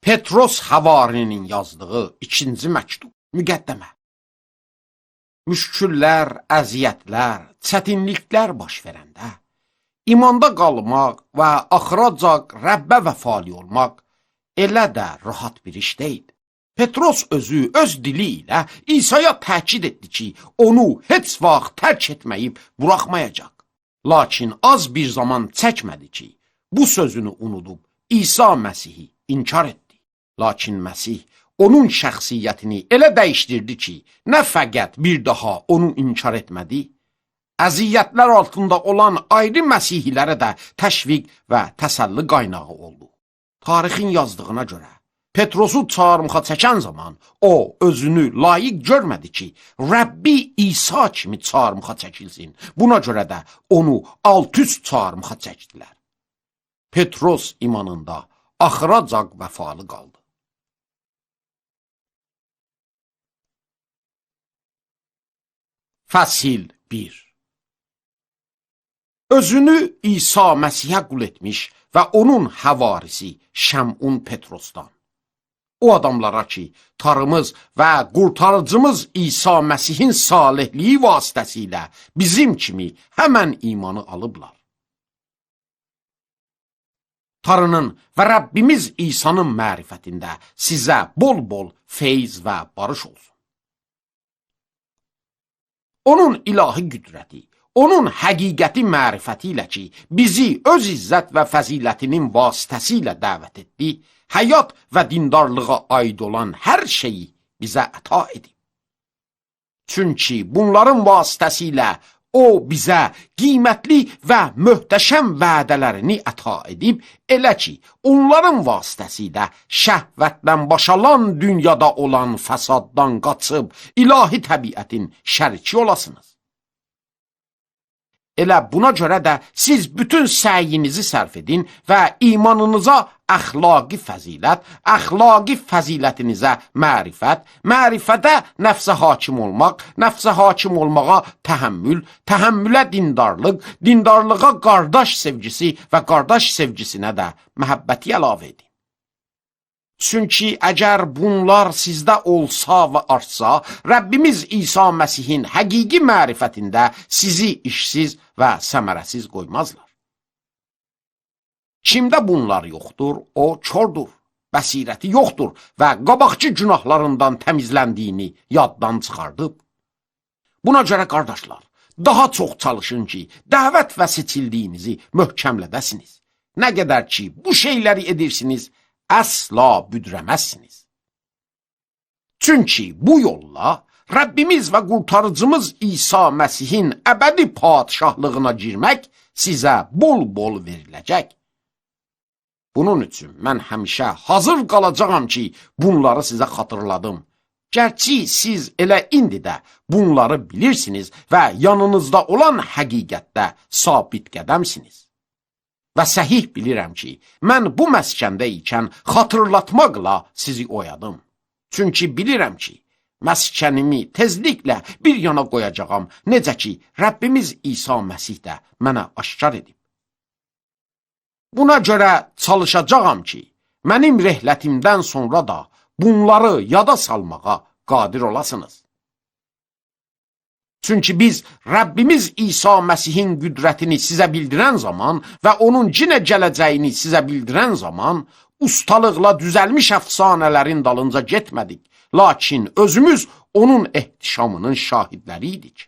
Petros Havarinin yazdığı 2-ci məktub, müqəddəmə. Müşküllər, əziyyətlər, çətinliklər baş verəndə, imanda qalmaq və axıracaq Rəbbə vəfali olmaq elə də rahat bir iş deyil. Petros özü öz dili ilə İsa'ya təkid etdi ki, onu heç vaxt tərk etməyib buraxmayacaq. Lakin az bir zaman çəkmədi ki, bu sözünü unudub İsa Məsihi inkar etdi. Lakin Məsih onun şəxsiyyətini elə dəyişdirdi ki, nə fəqət bir daha onu inkar etmədi, əziyyətlər altında olan ayrı Məsihilərə də təşviq və təsəlli qaynağı oldu. Tarixin yazdığına görə, Petrosu çarmıxa çəkən zaman o özünü layiq görmədi ki, Rəbbi İsa kimi çarmıxa çəkilsin. Buna görə də onu alt-üst çarmıxa çəkdilər. Petros imanında axıracaq vəfalı qaldı. Fəsil 1. Özünü İsa Məsihə qul etmiş və onun həvarisi Şəmun Petrosdan. O adamlara ki, tarımız və qurtarıcımız İsa Məsihin salihliyi vasitəsilə bizim kimi həmən imanı alıblar. Tanrının və Rəbbimiz İsa'nın mərifətində sizə bol-bol feyz və barış olsun. Onun ilahi qüdrəti, onun həqiqəti mərifəti ilə ki, bizi öz izzət və fəzilətinin vasitəsilə dəvət etdi, həyat və dindarlığa aid olan hər şeyi bizə əta edib. Çünki bunların vasitəsilə o bizə qiymətli və möhtəşəm vədələrini əta edib, elə ki, onların vasitəsilə şəhvətdən başalan dünyada olan fəsaddan qaçıb, ilahi təbiətin şəriki olasınız. Elə buna görə də siz bütün səyinizi sərf edin və imanınıza əxlaqi fəzilət, əxlaqi fəzilətinizə mərifət, mərifətə nəfsə hakim olmaq, nəfsə hakim olmağa təhəmmül, təhəmmülə dindarlıq, dindarlığa qardaş sevgisi və qardaş sevgisinə də məhəbbəti əlavə edin. Çünki əgər bunlar sizdə olsa və artsa, Rəbbimiz İsa Məsihin həqiqi mərifətində sizi işsiz və səmərəsiz qoymazlar. Kimdə bunlar yoxdur, o kordur, bəsirəti yoxdur və qabaqçı günahlarından təmizləndiyini yaddan çıxardıb. Buna görə qardaşlar, daha çox çalışın ki, dəvət və seçildiyinizi möhkəmlədəsiniz. Nə qədər ki, bu şeyləri edirsiniz, əsla büdrəməzsiniz. Çünki bu yolla Rəbbimiz və qurtarıcımız İsa Məsihin əbədi padişahlığına girmək sizə bol-bol veriləcək. Bunun üçün mən həmişə hazır qalacağam ki, bunları sizə xatırladım. Gərçi siz elə indi də bunları bilirsiniz və yanınızda olan həqiqətdə sabit qədəmsiniz. Və səhih bilirəm ki, mən bu məskəndə ikən xatırlatmaqla sizi oyadım. Çünki bilirəm ki, məskənimi tezliklə bir yana qoyacağam, necə ki, Rəbbimiz İsa Məsih də mənə aşkar edib. Buna görə çalışacağam ki, mənim rehlətimdən sonra da bunları yada salmağa qadir olasınız. Çünki biz Rəbbimiz İsa Məsihin qüdrətini sizə bildirən zaman və onun cinə gələcəyini sizə bildirən zaman ustalıqla düzəlmiş əfsanələrin dalınca getmədik. Lakin özümüz onun ehtişamının şahidləri idik.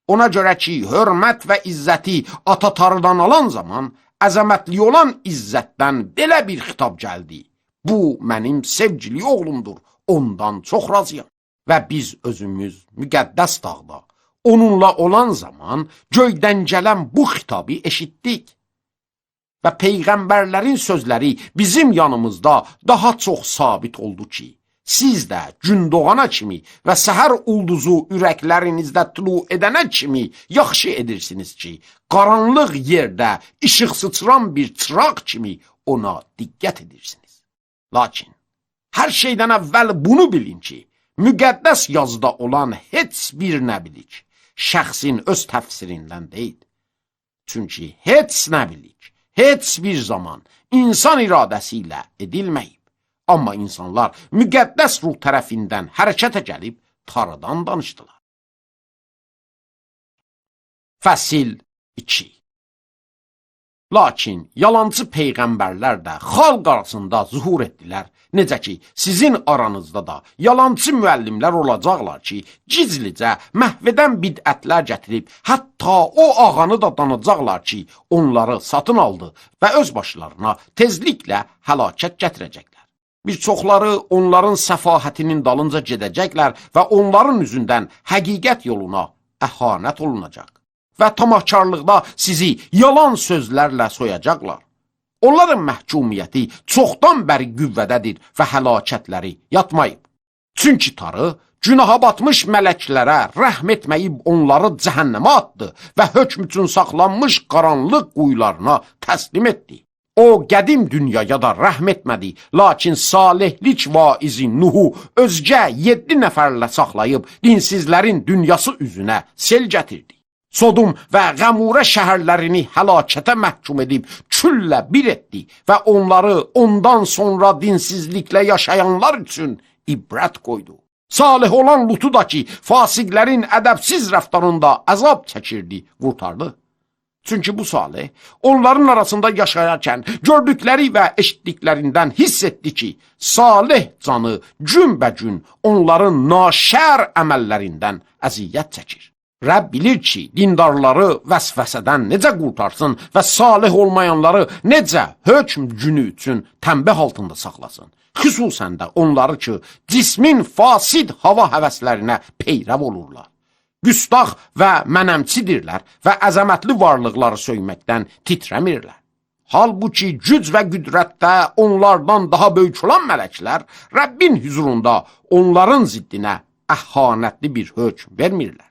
Ona görə ki, hörmət və izzəti ata-tarıdan alan zaman əzəmətli olan izzətdən belə bir xitab gəldi. Bu, mənim sevgili oğlumdur, ondan çox razıyam. Və biz özümüz müqəddəs dağda onunla olan zaman göydən gələn bu xitabı eşitdik. Və peyğəmbərlərin sözləri bizim yanımızda daha çox sabit oldu ki, siz də gün doğana kimi və səhər ulduzu ürəklərinizdə tulu edənə kimi yaxşı edirsiniz ki, qaranlıq yerdə işıq sıçran bir çıraq kimi ona diqqət edirsiniz. Lakin, hər şeydən əvvəl bunu bilin ki, müqəddəs yazıda olan heç bir nəbilik şəxsin öz təfsirindən deyil. Çünki heç nəbilik, heç bir zaman insan iradəsi ilə edilməyib. Amma insanlar müqəddəs ruh tərəfindən hərəkətə gəlib tarıdan danışdılar. Fəsil 2. Lakin yalancı peyğəmbərlər də xalq arasında zuhur etdilər. Necə ki, sizin aranızda da yalancı müəllimlər olacaqlar ki, gizlicə məhvədən bidətlər gətirib, hətta o ağanı da danacaqlar ki, onları satın aldı və öz başlarına tezliklə həlakət gətirəcəklər. Bir çoxları onların səfahətinin dalınca gedəcəklər və onların üzündən həqiqət yoluna əhanət olunacaq. Və tamahkarlıqda sizi yalan sözlərlə soyacaqlar. Onların məhkumiyyəti çoxdan bəri qüvvədədir və həlakətləri yatmayıb. Çünki Tanrı günaha batmış mələklərə rəhm etməyib onları cəhənnəmə atdı və hökm üçün saxlanmış qaranlıq quyularına təslim etdi. O qədim dünyaya da rəhm etmədi, lakin salihlik vaizi Nuhu özgə 7 nəfərlə saxlayıb dinsizlərin dünyası üzünə sel gətirdi. Sodom və Qəmurə şəhərlərini həlakətə məhkum edib küllə bir etdi və onları ondan sonra dinsizliklə yaşayanlar üçün ibrət qoydu. Salih olan Lutu da ki, fasiqlərin ədəbsiz rəftarında əzab çəkirdi, qurtardı. Çünki bu Salih onların arasında yaşayarkən gördükləri və eşitdiklərindən hiss etdi ki, Salih canı günbəgün onların naşər əməllərindən əziyyət çəkir. Rəbb bilir ki, dindarları vəsvəsədən necə qurtarsın və salih olmayanları necə hökm günü üçün tənbih altında saxlasın. Xüsusən də onları ki, cismin fasid hava həvəslərinə peyrəv olurlar. Güstaq və mənəmçidirlər və əzəmətli varlıqları söyməkdən titrəmirlər. Halbuki güc və qüdrətdə onlardan daha böyük olan mələklər Rəbbin hüzurunda onların ziddinə əhanətli bir hökm vermirlər.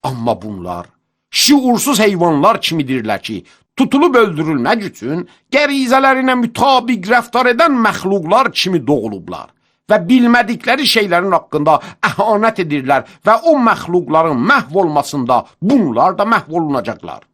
Amma bunlar şiursuz heyvanlar kimidirlər ki, tutulub öldürülmək üçün qərizələrinə mütabiq rəftar edən məxluqlar kimi doğulublar və bilmədikləri şeylərin haqqında əhanət edirlər və o məxluqların məhv olmasında bunlar da məhv olunacaqlar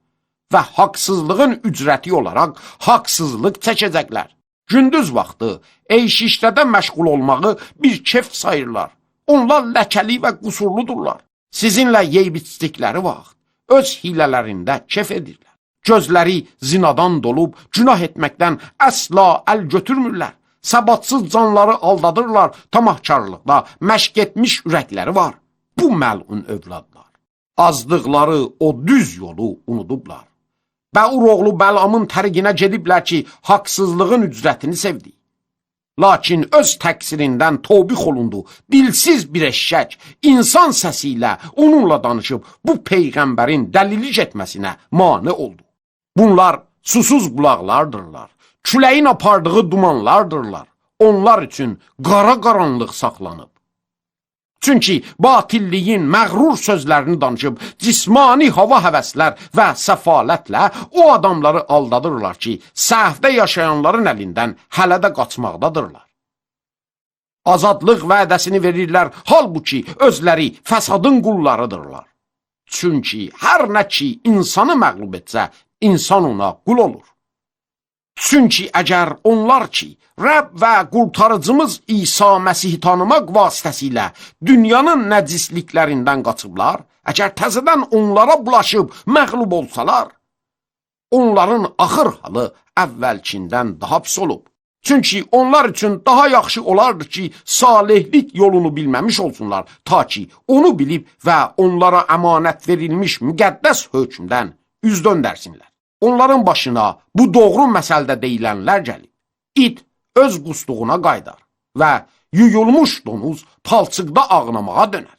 və haqsızlığın ücrəti olaraq haqsızlıq çəkəcəklər. Gündüz vaxtı eyş-işlədə məşğul olmağı bir kef sayırlar. Onlar ləkəli və qusurludurlar. Sizinlə yeyib içdikləri vaxt öz hilələrində kef edirlər. Gözləri zinadan dolub, günah etməkdən əsla əl götürmürlər. Səbatsız canları aldadırlar, tamahkarlıqda məşq etmiş ürəkləri var. Bu məlun övladlar. Azdıqları o düz yolu unudublar. Bəur oğlu Bəlamın təriqinə gediblər ki, haqsızlığın ücrətini sevdi. Lakin öz təqsirindən tövbih olundu. Dilsiz bir eşşək insan səsi ilə onunla danışıb bu peyğəmbərin dəlilik etməsinə mane oldu. Bunlar susuz qulaqlardırlar. Küləyin apardığı dumanlardırlar. Onlar üçün qara qaranlıq saxlanıb. Çünki batilliyin məğrur sözlərini danışıb cismani hava həvəslər və səfalətlə o adamları aldadırlar ki, səhvdə yaşayanların əlindən hələ də qaçmaqdadırlar. Azadlıq vədəsini verirlər, halbuki özləri fəsadın qullarıdırlar. Çünki hər nə ki insanı məğlub etsə, insan ona qul olur. Çünki əgər onlar ki, Rəbb və qurtarıcımız İsa Məsihi tanımaq vasitəsilə dünyanın nəcisliklərindən qaçıblar, əgər təzədən onlara bulaşıb məğlub olsalar, onların axır halı əvvəlkindən daha pis olub. Çünki onlar üçün daha yaxşı olardı ki, salihlik yolunu bilməmiş olsunlar, ta ki onu bilib və onlara əmanət verilmiş müqəddəs hökmdən üz döndərsinlər. Onların başına bu doğru məsəldə deyilənlər gəlib. İt öz qusduğuna qaydar və yuyulmuş donuz palçıqda ağlamağa dönər.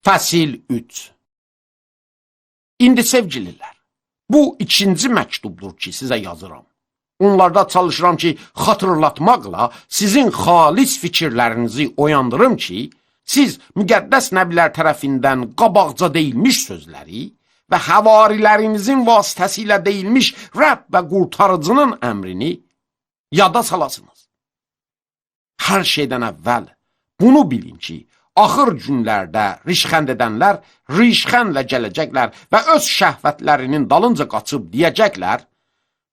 Fəsil 3. İndi sevgililər, bu ikinci məktubdur ki, sizə yazıram. Onlarda çalışıram ki, xatırlatmaqla sizin xalis fikirlərinizi oyandırım ki, siz müqəddəs nəbilər tərəfindən qabaqca deyilmiş sözləri və həvarilərinizin vasitəsilə deyilmiş Rəbb və qurtarıcının əmrini yada salasınız. Hər şeydən əvvəl bunu bilin ki, axır günlərdə rişxənd edənlər rişxəndlə gələcəklər və öz şəhvətlərinin dalınca qaçıb deyəcəklər,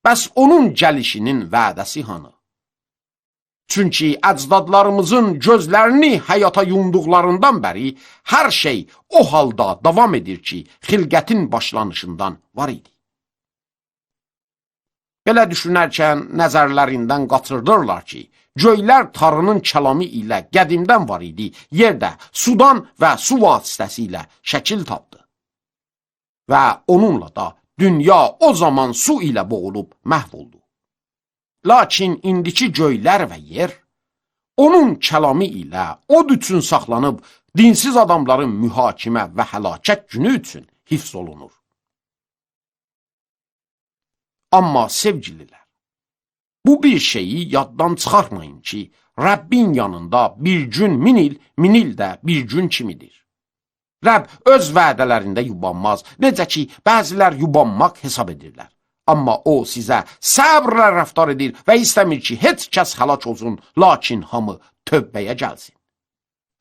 bəs onun gəlişinin vədəsi hanı? Çünki əcdadlarımızın gözlərini həyata yumduqlarından bəri hər şey o halda davam edir ki, xilqətin başlanışından var idi. Belə düşünərkən nəzərlərindən qaçırdırlar ki, göylər Tanrının kəlamı ilə qədimdən var idi, yerdə sudan və su vasitəsilə şəkil tapdı. Və onunla da dünya o zaman su ilə boğulub məhv oldu. Lakin indiki göylər və yer, onun kəlamı ilə od üçün saxlanıb, dinsiz adamların mühakimə və həlakət günü üçün hifz olunur. Amma sevgililər, bu bir şeyi yaddan çıxarmayın ki, Rəbbin yanında bir gün 1000 il, 1000 il də bir gün kimidir. Rəbb öz vədələrində yubanmaz, necə ki, bəzilər yubanmaq hesab edirlər. Amma o sizə səbrlə rəftar edir və istəmir ki, heç kəs həlak olsun, lakin hamı tövbəyə gəlsin.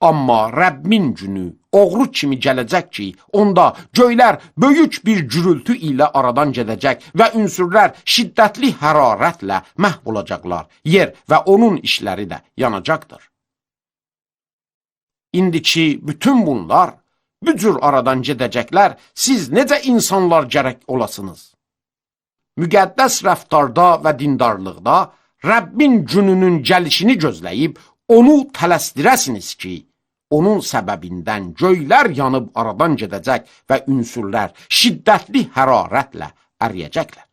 Amma Rəbbin günü oğru kimi gələcək ki, onda göylər böyük bir gürültü ilə aradan gedəcək və ünsürlər şiddətli hərarətlə məhv olacaqlar. Yer və onun işləri də yanacaqdır. İndiki bütün bunlar, bu cür aradan gedəcəklər, siz necə insanlar gərək olasınız? Müqəddəs rəftarda və dindarlıqda Rəbbin gününün gəlişini gözləyib, onu tələsdirəsiniz ki, onun səbəbindən göylər yanıb aradan gedəcək və ünsürlər şiddətli hərarətlə əriyəcəklər.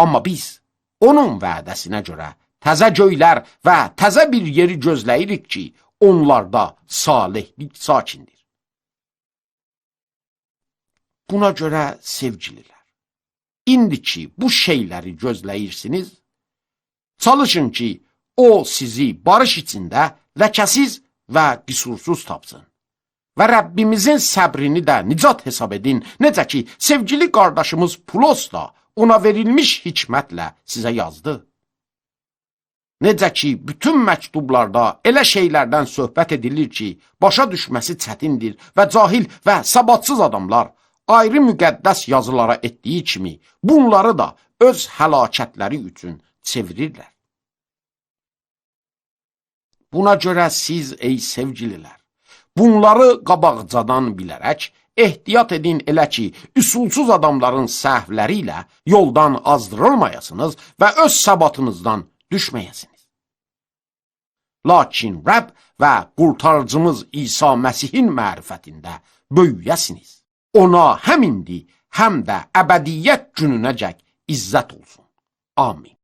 Amma biz onun vədəsinə görə təzə göylər və təzə bir yeri gözləyirik ki, onlarda salihlik sakindir. Buna görə sevgililər, indiki bu şeyləri gözləyirsiniz, çalışın ki, o sizi barış içində ləkəsiz və qüsursuz tapsın. Və Rəbbimizin səbrini də nicat hesab edin, necə ki, sevgili qardaşımız Pulos da ona verilmiş hikmətlə sizə yazdı. Necə ki, bütün məktublarda elə şeylərdən söhbət edilir ki, başa düşməsi çətindir və cahil və səbatsız adamlar ayrı müqəddəs yazılara etdiyi kimi, bunları da öz həlakətləri üçün çevirirlər. Buna görə siz, ey sevgililər, bunları qabaqcadan bilərək, ehtiyat edin elə ki, üsulsuz adamların səhvləri ilə yoldan azdırılmayasınız və öz səbatınızdan düşməyəsiniz. Lakin Rəbb və qurtarıcımız İsa Məsihin mərifətində böyüyəsiniz. Ona həm indi, həm də əbədiyyət gününəcək izzət olsun. Amin.